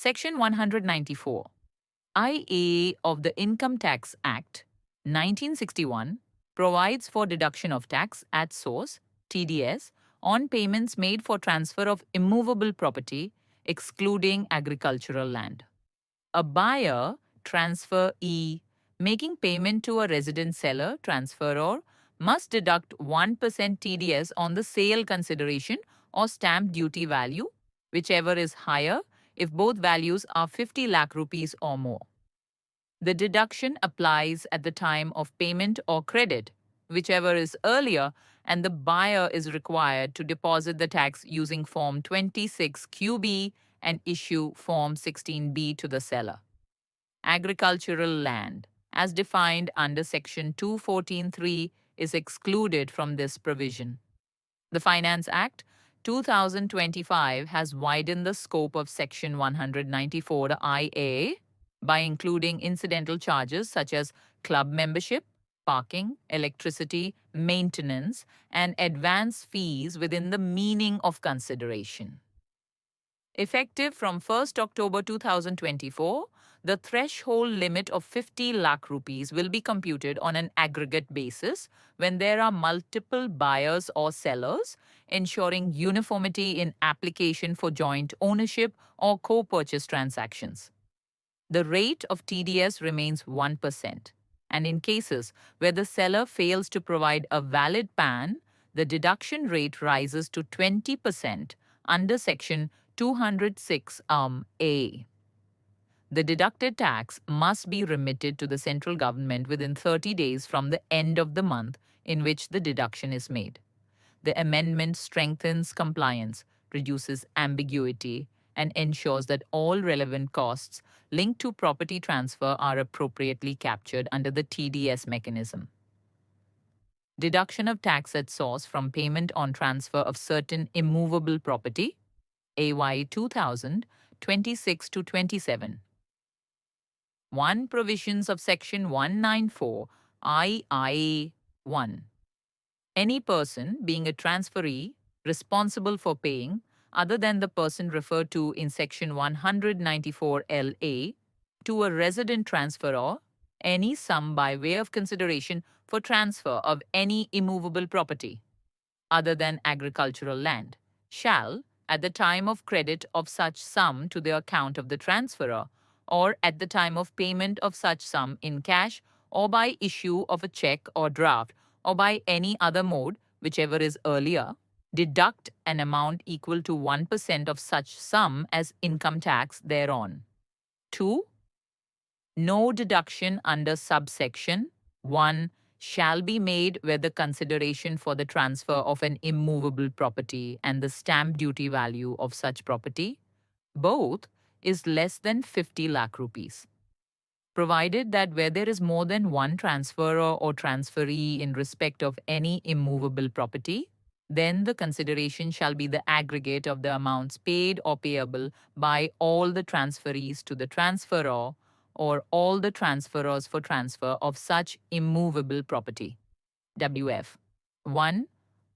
Section 194 IA of the Income Tax Act 1961 provides for deduction of tax at source TDS on payments made for transfer of immovable property excluding agricultural land. A buyer transferee making payment to a resident seller transferor must deduct 1% TDS on the sale consideration or stamp duty value, whichever is higher if both values are 50 lakh rupees or more. The deduction applies at the time of payment or credit, whichever is earlier, and the buyer is required to deposit the tax using Form 26QB and issue Form 16B to the seller. Agricultural land, as defined under Section 214(3), is excluded from this provision. The Finance Act 2025 has widened the scope of Section 194 IA by including incidental charges such as club membership, parking, electricity, maintenance, and advance fees within the meaning of consideration. Effective from 1st October 2024, the threshold limit of 50 lakh rupees will be computed on an aggregate basis when there are multiple buyers or sellers, ensuring uniformity in application for joint ownership or co-purchase transactions. The rate of TDS remains 1%, and in cases where the seller fails to provide a valid PAN, the deduction rate rises to 20% under Section 206(a). The deducted tax must be remitted to the central government within 30 days from the end of the month in which the deduction is made. The amendment strengthens compliance, reduces ambiguity, and ensures that all relevant costs linked to property transfer are appropriately captured under the TDS mechanism. Deduction of tax at source from payment on transfer of certain immovable property, AY 2000, 26 to 27. 1. Provisions of Section 194 II 1. Any person being a transferee responsible for paying, other than the person referred to in Section 194 LA, to a resident transferor, any sum by way of consideration for transfer of any immovable property, other than agricultural land, shall, at the time of credit of such sum to the account of the transferor, or at the time of payment of such sum in cash or by issue of a check or draft, or by any other mode, whichever is earlier, deduct an amount equal to 1% of such sum as income tax thereon. 2. No deduction under subsection 1 shall be made where the consideration for the transfer of an immovable property and the stamp duty value of such property, both, is less than 50 lakh rupees. Provided that where there is more than one transferor or transferee in respect of any immovable property, then the consideration shall be the aggregate of the amounts paid or payable by all the transferees to the transferor or all the transferors for transfer of such immovable property. WF 1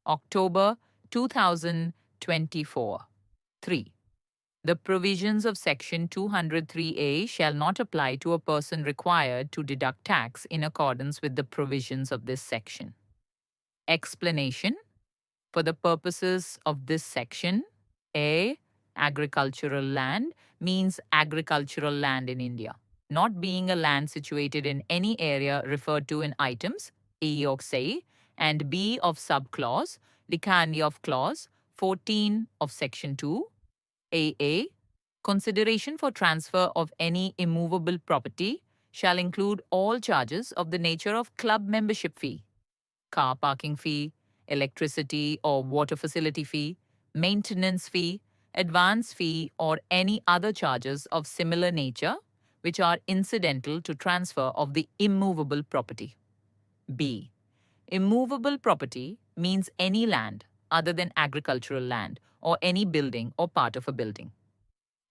October 2024. 3. The provisions of Section 203A shall not apply to a person required to deduct tax in accordance with the provisions of this section. Explanation. For the purposes of this section, A. Agricultural land means agricultural land in India, not being a land situated in any area referred to in items A of say and B of subclause, Likani of clause 14 of Section 2. AA. Consideration for transfer of any immovable property shall include all charges of the nature of club membership fee, car parking fee, electricity or water facility fee, maintenance fee, advance fee, or any other charges of similar nature which are incidental to transfer of the immovable property. B. Immovable property means any land other than agricultural land or any building or part of a building.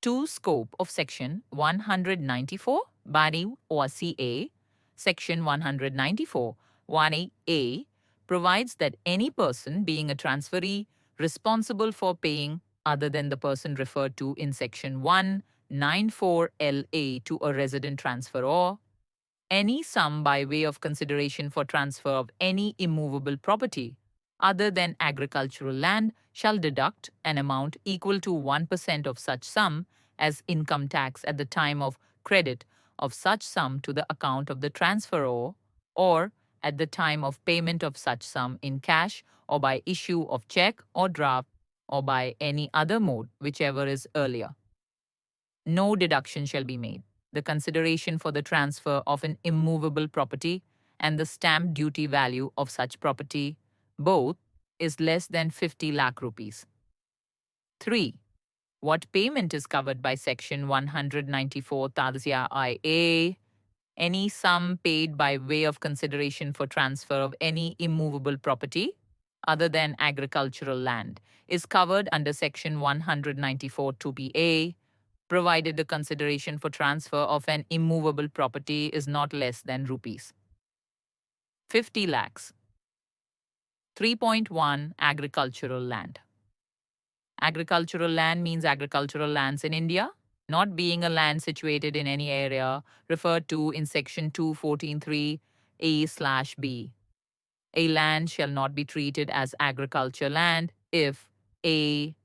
2. Scope of Section 194 Bani or CA, Section 194 1A provides that any person being a transferee responsible for paying other than the person referred to in Section 1 94LA to a resident transfer, or any sum by way of consideration for transfer of any immovable property other than agricultural land shall deduct an amount equal to 1% of such sum as income tax at the time of credit of such sum to the account of the transferor, or at the time of payment of such sum in cash or by issue of check or draft or by any other mode, whichever is earlier. No deduction shall be made. The consideration for the transfer of an immovable property and the stamp duty value of such property, both, is less than 50 lakh rupees. 3. What payment is covered by Section 194 Tadasya IA? Any sum paid by way of consideration for transfer of any immovable property other than agricultural land is covered under Section 194 2BA, provided the consideration for transfer of an immovable property is not less than rupees 50 lakhs. 3.1 Agricultural land. Agricultural land means agricultural lands in India, not being a land situated in any area referred to in Section 214(3) A/B. A land shall not be treated as agriculture land if a.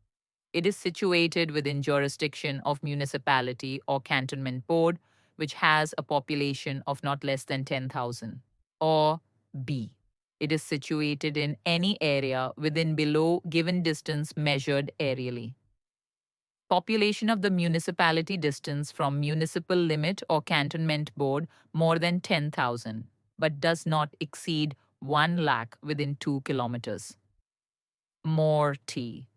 It is situated within jurisdiction of municipality or cantonment board which has a population of not less than 10,000, or b. It is situated in any area within below given distance measured aerially. Population of the municipality distance from municipal limit or cantonment board more than 10,000, but does not exceed 1 lakh within 2 kilometers. More T.